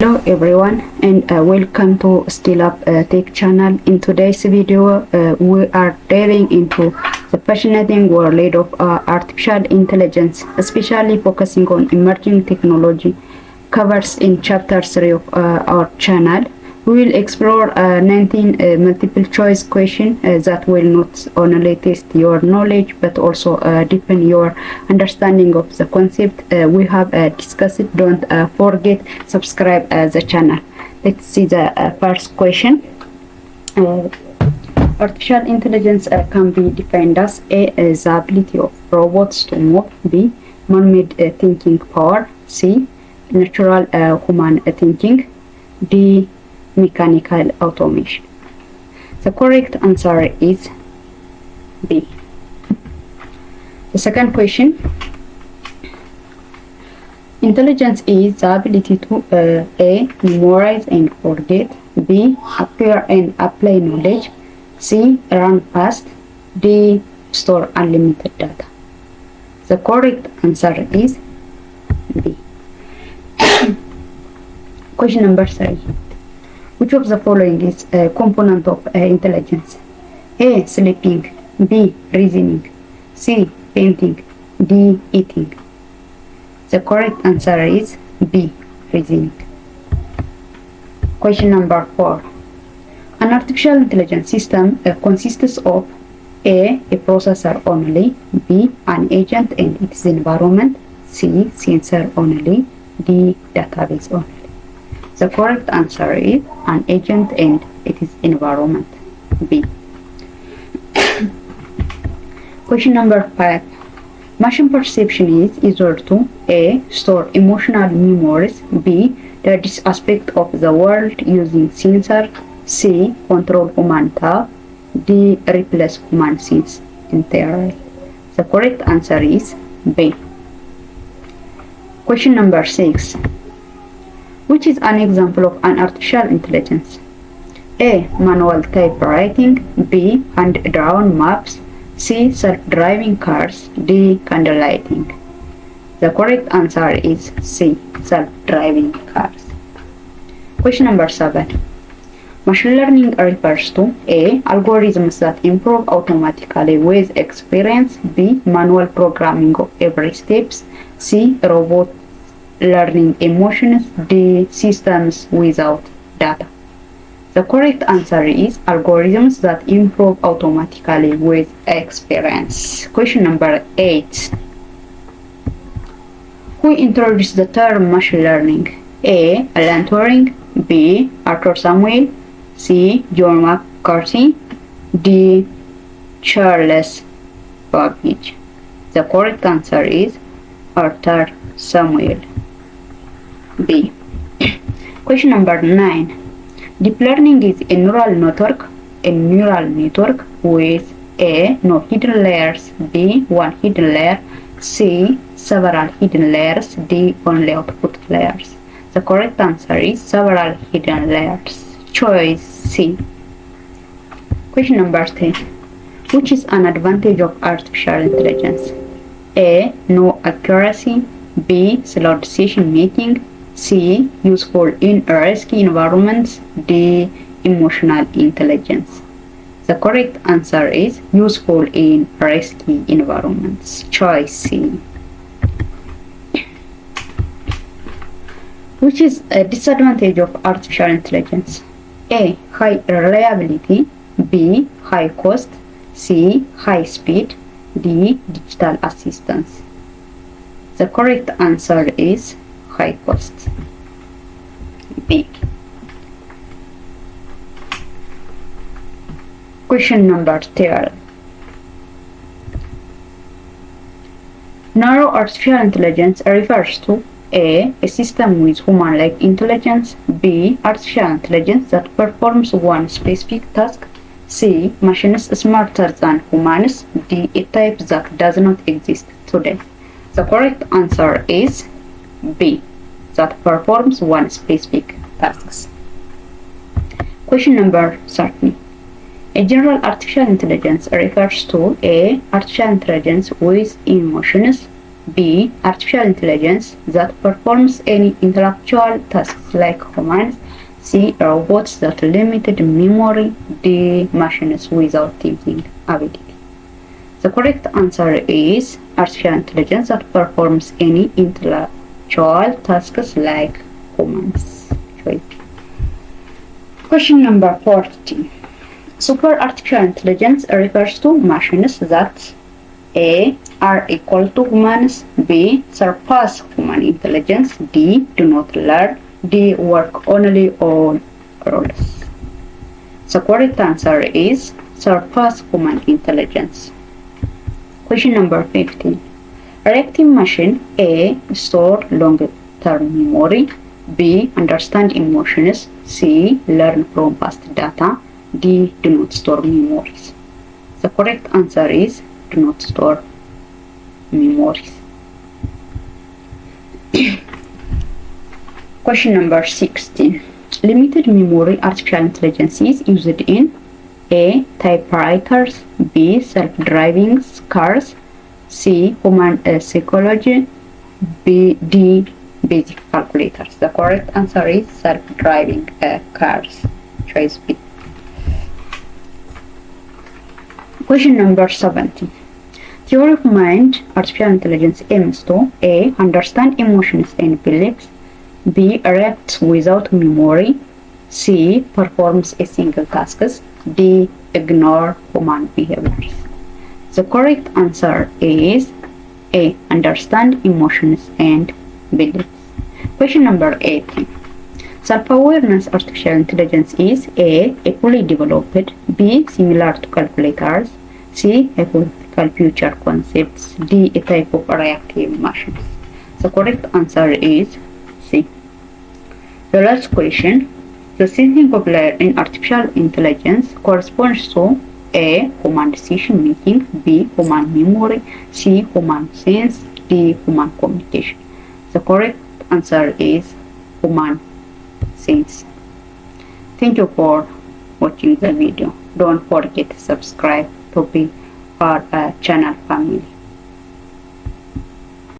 Hello everyone, and welcome to Skill Up Tech channel. In today's video we are diving into the fascinating world of artificial intelligence, especially focusing on emerging technology covers in chapter 3 of our channel. We will explore 19 multiple choice questions that will not only test your knowledge but also deepen your understanding of the concept we have discussed. Don't forget subscribe the channel. Let's see the first question. Artificial intelligence can be defined as A, the ability of robots to move, B, man-made thinking power, C, natural human thinking, D, mechanical automation. The correct answer is B. The second question. Intelligence is the ability to A, memorize and forget, B, acquire and apply knowledge, C, run fast, D, store unlimited data. The correct answer is B. Question number 3. Which of the following is a component of intelligence? A, sleeping, B, reasoning, C, painting, D, eating. The correct answer is B, reasoning. Question number 4. An artificial intelligence system consists of A, a processor only, B, an agent and its environment, C, sensor only, D, database only. The correct answer is an agent and its environment, B. Question number 5. Machine perception is equal to A, store emotional memories, B, this aspect of the world using sensor, C, control human thought, D, replace human sense entirely. The correct answer is B. Question number 6. Which is an example of an artificial intelligence? A, manual typewriting, B, hand-drawn maps, C, self-driving cars, D, candle lighting. The correct answer is C, self-driving cars. Question number 7. Machine learning refers to A, algorithms that improve automatically with experience, B, manual programming of every step, C, robot learning emotions, D, systems without data. The correct answer is algorithms that improve automatically with experience. Question number 8. Who introduced the term machine learning? A, Alan Turing, B, Arthur Samuel, C, John McCarthy, D, Charles Babbage. The correct answer is Arthur Samuel, B. Question number 9. Deep learning is a neural network with A, no hidden layers, B, one hidden layer, C, several hidden layers, D, only output layers. The correct answer is several hidden layers. Choice C. Question number 10. Which is an advantage of artificial intelligence? A, no accuracy, B, slow decision making, C, useful in risky environments, D, emotional intelligence. The correct answer is useful in risky environments. Choice C. Which is a disadvantage of artificial intelligence? A, high reliability, B, high cost, C, high speed, D, digital assistance. The correct answer is high cost, B. Question number 12. Narrow artificial intelligence refers to A, a system with human-like intelligence, B, artificial intelligence that performs one specific task, C, machines smarter than humans, D, a type that does not exist today. The correct answer is B, that performs one specific task. Question number 13. A general artificial intelligence refers to A, artificial intelligence with emotions, B. Artificial intelligence that performs any intellectual tasks like humans. C. Robots that limited memory. D. Machines without thinking ability. The correct answer is artificial intelligence that performs any intellectual tasks like humans. Question number 40. Super artificial intelligence refers to machines that A. Are equal to humans. B. Surpass human intelligence. D. Do not learn. D. Work only on rules. The correct answer is surpass human intelligence. Question number 15. Reactive machine. A. Store long-term memory. B. Understand emotions. C. Learn from past data. D. Do not store memories. The correct answer is do not store memories. Question number 16. Limited memory artificial intelligence is used in A. Typewriters. B. Self-driving cars. C. Human psychology. D. Basic calculators. The correct answer is self-driving cars. Choice B. Question number 17. Theory of mind artificial intelligence aims to A. Understand emotions and beliefs. B. Reacts without memory. C. Performs a single task. D. Ignore human behaviors. The correct answer is A. Understand emotions and beliefs. Question number 18. Self-awareness artificial intelligence is A. Equally developed. B. Similar to calculators. C. Hypothetical future concepts. D. A type of reactive machines. The correct answer is C. The last question. The thinking of layer in artificial intelligence corresponds to A. Human decision making. B. Human memory. C. Human sense. D. Human communication. The correct answer is human sense. Thank you for watching the video. Don't forget to subscribe to be our channel family.